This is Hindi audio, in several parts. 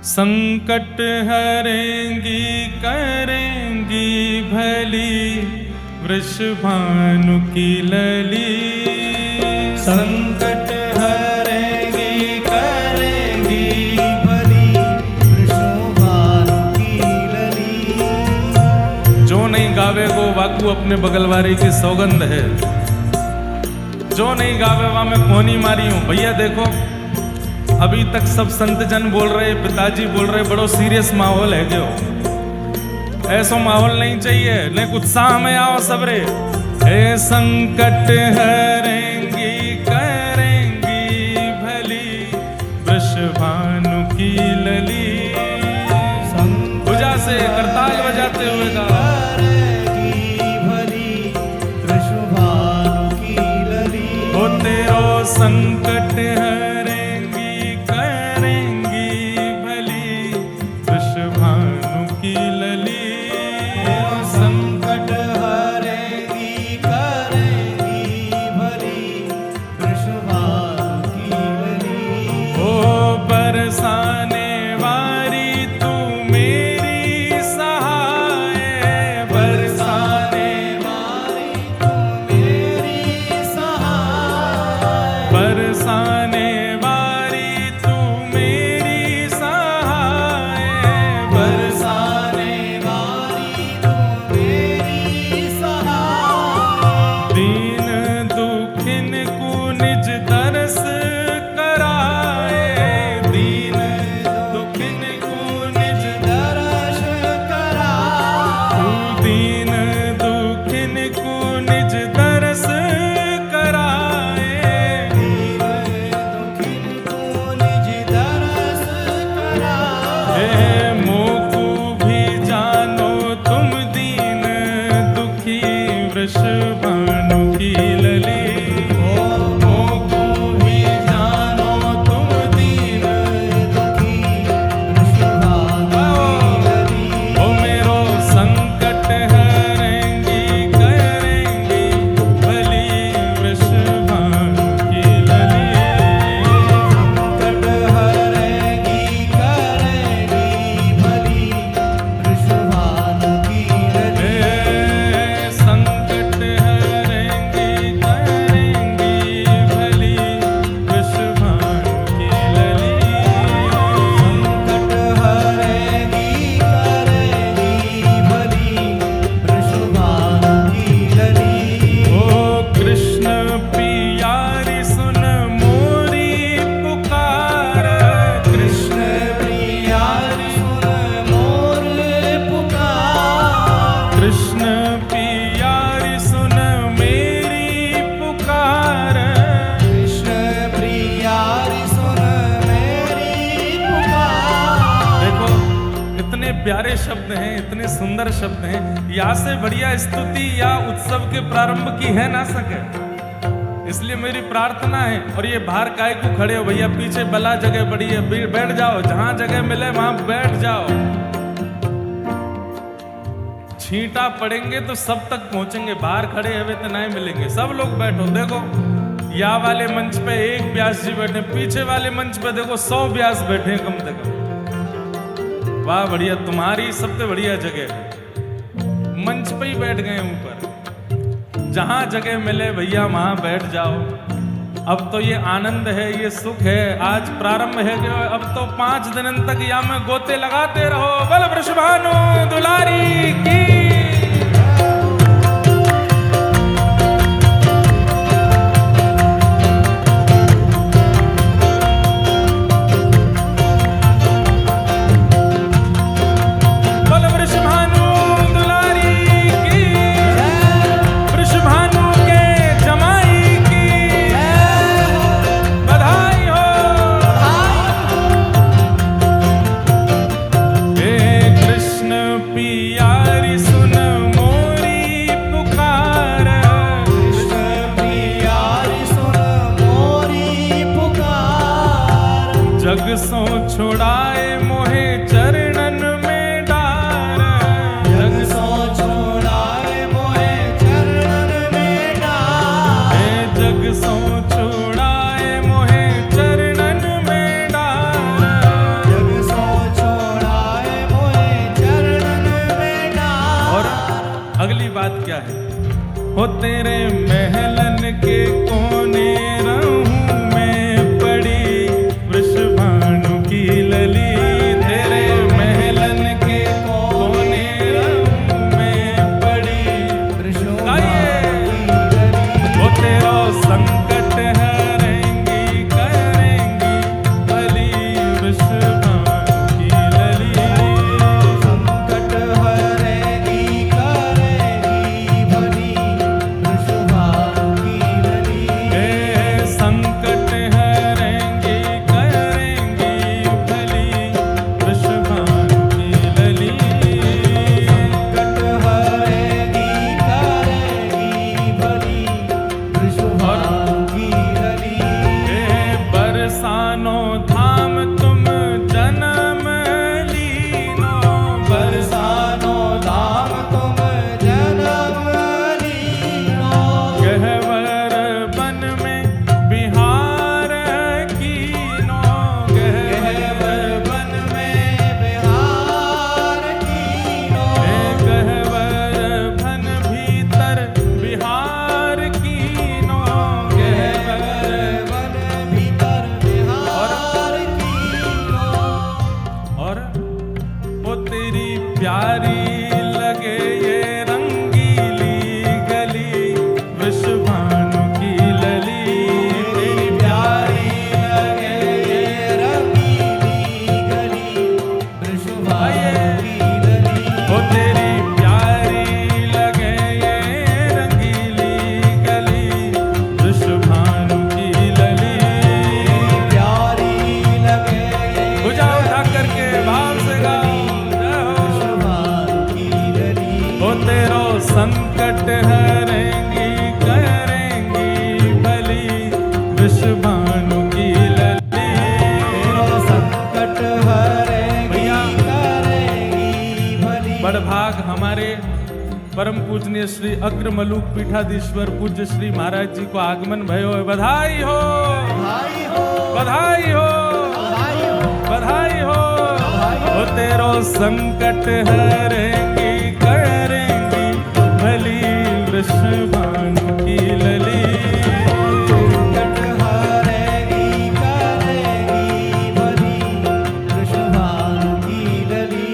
संकट हरेंगी करेंगी भली वृषभानु की लली। संकट हरेंगी करेंगी भली वृषभानु की लली। जो नहीं गावे वो वाकू अपने बगलवारी की सौगंध है। जो नहीं गावे वहां मैं कोनी मारी हूं। भैया देखो अभी तक सब संत जन बोल रहे, पिताजी बोल रहे, बड़ो सीरियस माहौल है जो ऐसा माहौल नहीं चाहिए। लेकिन उत्साह में आओ सबरे। हे संकट हरेंगी करेंगी भली वृषभानु की लली। पूजा से करताल बजाते हुए गा। हो तेरो संकट हरेंगी करेंगी भली वृषभानु की लली। संकट हरेंगी करेंगी भली वृषभानु की लली। ओ बरसाने वारी तू मेरी सहाय। बरसाने वारी तू मेरी सहाय। बरसाने वारी तू मेरी सहाय। बरसाने वारी तू मेरी सहाय। दीन दुखिन को निज दरस कराए। दीन दुखिन को निज दर्श कराए। तू दीन दुखिन को निज दरस कराए। दीन दुखिन को निज दरस कराए। हे मोकू भी जानो तुम दीन दुखी वृषभानु की लली। मोकू भी जानो तुम दीन दुखी वृषभानु की लली। ओ मेरो संकट हरेंगी करेंगी भली वृषभानु की लली। संकट हरेंगी करेंगी भली वृषभानु की लली। हे संकट हरेंगी करेंगी भली वृषभानु की लली। संकट हरेंगी करेंगी भली वृषभानु की लली। ओ कृष्ण पियारी सुन मोरी पुकार। कृष्ण प्रियारी सुन मोर पुकार। कृष्ण पियारी सुन मेरी पुकार। कृष्ण प्रियारी सुन मेरी पुकार। देखो इतने प्यारे शब्द हैं, इतने सुंदर शब्द हैं। या से बढ़िया स्तुति या उत्सव के प्रारंभ की है ना सके। इसलिए मेरी प्रार्थना है। और ये बाहर काय को खड़े हो भैया, पीछे बला जगह बड़ी है, बैठ जाओ। जहां जगह मिले वहां बैठ जाओ। छींटा पड़ेंगे तो सब तक पहुंचेंगे। बाहर खड़े हुए तो नहीं मिलेंगे। सब लोग बैठो। देखो या वाले मंच पे एक व्यास जी बैठे, पीछे वाले मंच पे देखो 100 व्यास बैठे हैं कम से कम। वाह बढ़िया, तुम्हारी सबसे बढ़िया जगह है। मंच पे ही बैठ गए ऊपर। जहां जगह मिले भैया वहां बैठ जाओ। अब तो ये आनंद है, ये सुख है। आज प्रारंभ है जो अब तो 5 दिन तक या में गोते लगाते रहो। बल वृषभानु दुलारी की। बल वृषभानु दुलारी की। वृषभानु के जमाई की बधाई हो। हे कृष्ण पियारी सुन मोरी पुकार। कृष्ण प्रियारी सुन मोरी पुकार। जग सो छुड़ाए मोहे चरणन में डार। जग सो छोड़ाए मोहे चरणन में डार। हे जग सो छुड़ाए मोहे चरणन में डार। जग सो हो तेरे महलन के कोने रहूं मैं पड़ी वृषभानु की लली। तेरे महलन के कोने रहूं मैं पड़ी वो तेरा संकट हरेंगी करेंगी भली वृषभानु की लली। संकट हरेगी करेगी भली वृषभानु की लली। हे संकट हरेंगी करेंगी भली वृषभानु की लली। संकट हरेगी करेगी भली वृषभानु की लली। हे बरसानो धाम तुम जन्म लीनो। बरसानो धाम तुम जन्म लीनो। गहवर बन में बिहार कीनो। गहवर बन में बिहार कीनो। हे गहवर बन भीतर बिहार कीनो। गहवर बन भीतर बिहार कीनो। और वो तेरी प्यारी लगे ये रंगीली गली वृषभानु की लली। तेरी प्यारी लगे ये रंगीली गली वृषभानु की लली। वो तेरी प्यारी लगे ये रंगीली गली वृषभानु की लली। प्यारी लगे ये भुजा उठा करके भाव से गाओ जय हो। वृषभानु की लली। वो तेरो संकट हरेंगी करेंगी भली वृषभानु की लली। तेरा संकट हरेगी भैया। करेगी भली। बड़भाग हमारे परम पूजनीय श्री अग्र मलुक पीठाधीश्वर पूज्य श्री महाराज जी को आगमन भयो है। बधाई हो भाई हो बधाई हो भाई हो बधाई हो। वो तेरो संकट हरेंगी करेंगी भली वृषभानु की लली। संकट हरेगी करेगी भली वृषभानु की लली।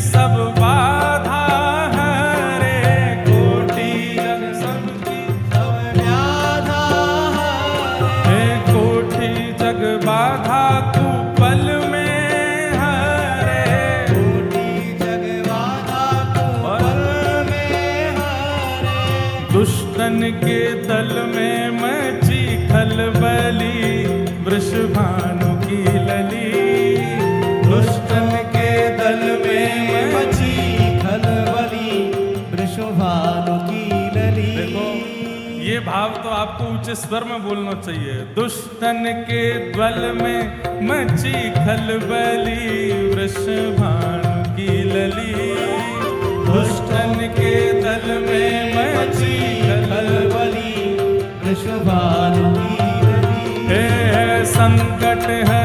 सब बाधा हरे, कोटि जग सबकी सब व्याधा हरे। हे कोटि जग बाधा कुपल में हरे। कोटि जग बाधा कुपल में हरे। दुष्टन के दल में मची खलबली, वृषभानु की लली। दुष्टन के दल में मची आपको ऊंचे स्वर में बोलना चाहिए। दुष्टन के द्वल में मची खलबली, वृषभानु की लली। दुष्टन के दल में मची खलबली, वृषभानु की लली। हे संकट है